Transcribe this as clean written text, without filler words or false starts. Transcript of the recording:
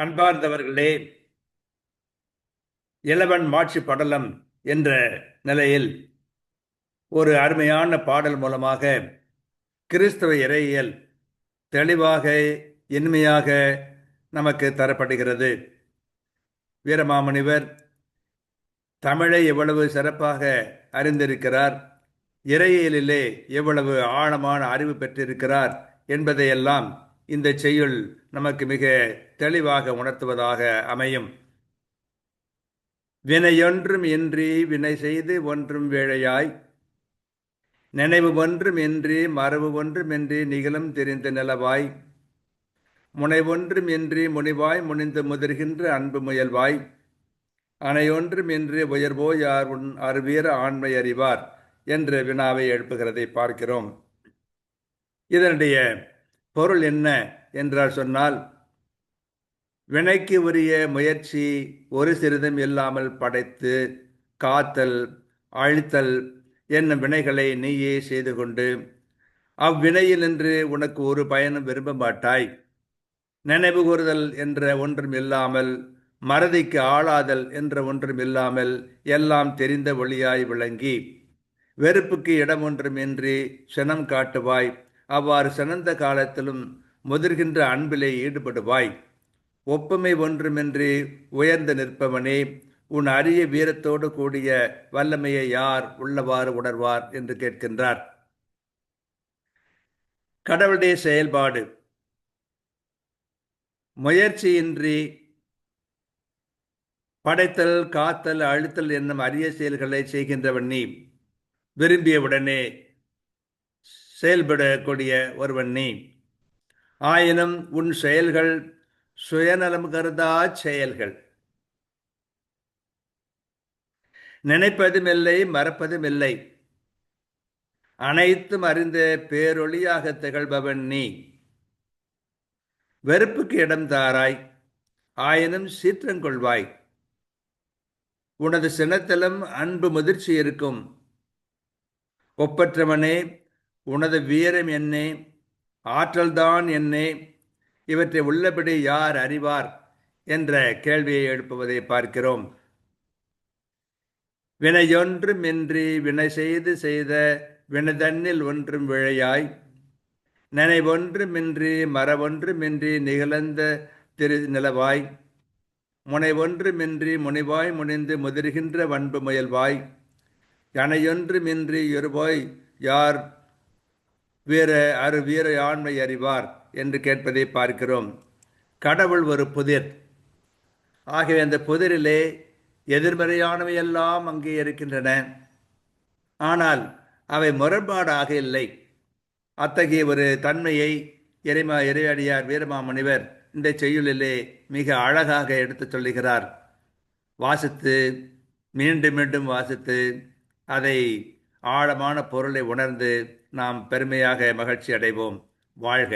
அன்பார்ந்தவர்களே, இளவன் மாட்சி படலம் என்ற நிலையில் ஒரு அருமையான பாடல் மூலமாக கிறிஸ்தவ இறையியல் தெளிவாக இனிமையாக நமக்கு தரப்படுகிறது. வீரமாமுனிவர் தமிழை எவ்வளவு சிறப்பாக அறிந்திருக்கிறார், இறையியலிலே எவ்வளவு ஆழமான அறிவு பெற்றிருக்கிறார் என்பதையெல்லாம் இந்த செய்யுள் நமக்கு மிக தெளிவாக உணர்த்துவதாக அமையும். வினையொன்றும் இன்றி வினை செய்து ஒன்றும் வேழையாய், நினைவு ஒன்றும் இன்றி மரபு ஒன்றும் இன்றி நிகழும் தெரிந்த நிலவாய், முனைவொன்றும் இன்றி முனிவாய் முனிந்து முதிர்கின்ற அன்பு முயல்வாய், அணையொன்றும் இன்றி உயர்வோய் யார் உன் அருவீர ஆண்மை அறிவார் என்ற வினாவை எழுப்புகிறதை பார்க்கிறோம். இதனுடைய பொருள் என்ன என்றால் சொன்னால், வினைக்கு உரிய முயற்சி ஒரு சிறிதும் இல்லாமல் படைத்து காத்தல் அழித்தல் என்னும் வினைகளை நீயே செய்து கொண்டு அவ்வினையில் நின்று உனக்கு ஒரு பயனும் விரும்ப மாட்டாய். நினைவு கூறுதல் என்ற ஒன்றும் இல்லாமல், மறதிக்கு ஆளாதல் என்ற ஒன்றும் இல்லாமல் எல்லாம் தெரிந்த ஒளியாய் விளங்கி வெறுப்புக்கு இடம் ஒன்றுமின்றி சினம் காட்டுவாய். அவ்வாறு சினந்த காலத்திலும் முதிர்கின்ற அன்பிலே ஈடுபடுவாய். ஒப்புமை ஒன்றுமின்றி உயர்ந்து நிற்பவனே, உன் அரிய வீரத்தோடு கூடிய வல்லமையை யார் உள்ளவாறு உணர்வார் என்று கேட்கின்றார். கடவுளுடைய செயல்பாடு முயற்சியின்றி படைத்தல் காத்தல் அழித்தல் என்னும் அரிய செயல்களை செய்கின்றவன் நீ. விரும்பியவுடனே செயல்படக்கூடிய ஒருவன் நீ. ஆயினும் உன் செயல்கள் சுயநலம் கருதா செயல்கள். நினைப்பதும் இல்லை, மறப்பதும் இல்லை. அனைத்தும் அறிந்த பேரொளியாக திகழ்பவன் நீ. வெறுப்புக்கு இடம் தாராய், ஆயினும் சீற்றங்கொள்வாய். உனது சினத்திலும் அன்பு முதிர்ச்சி இருக்கும். ஒப்பற்றவனே, உனது வீரம் என்னே, ஆற்றல்தான் என்னே, இவற்றை உள்ளபடி யார் அறிவார் என்ற கேள்வியை எழுப்புவதை பார்க்கிறோம். வினையொன்றும் இன்றி வினை செய்து செய்த வினைதன்னில் ஒன்றும் விழையாய், நினைவொன்றுமின்றி மரவொன்றுமின்றி நிகழ்ந்த திரு நிலவாய், முனைவொன்றுமின்றி முனிவாய் முனிந்து முதிர்கின்ற வன்பு முயல்வாய், அணையொன்றுமின்றி இருவாய் யார் வீர ஆண்மை அறிவார் என்று கேட்பதை பார்க்கிறோம். கடவுள் ஒரு புதிர். ஆகவே அந்த புதிரிலே எதிர்மறையானவையெல்லாம் அங்கே இருக்கின்றன. ஆனால் அவை முரண்பாடாக இல்லை. அத்தகைய ஒரு தன்மையை இறையடியார் வீரமாமுனிவர் இந்த செய்யுளிலே மிக அழகாக எடுத்து சொல்லுகிறார். வாசித்து மீண்டும் மீண்டும் வாசித்து அதை ஆழமான பொருளை உணர்ந்து நாம் பெருமையாக மகிழ்ச்சி அடைவோம். வாழ்க.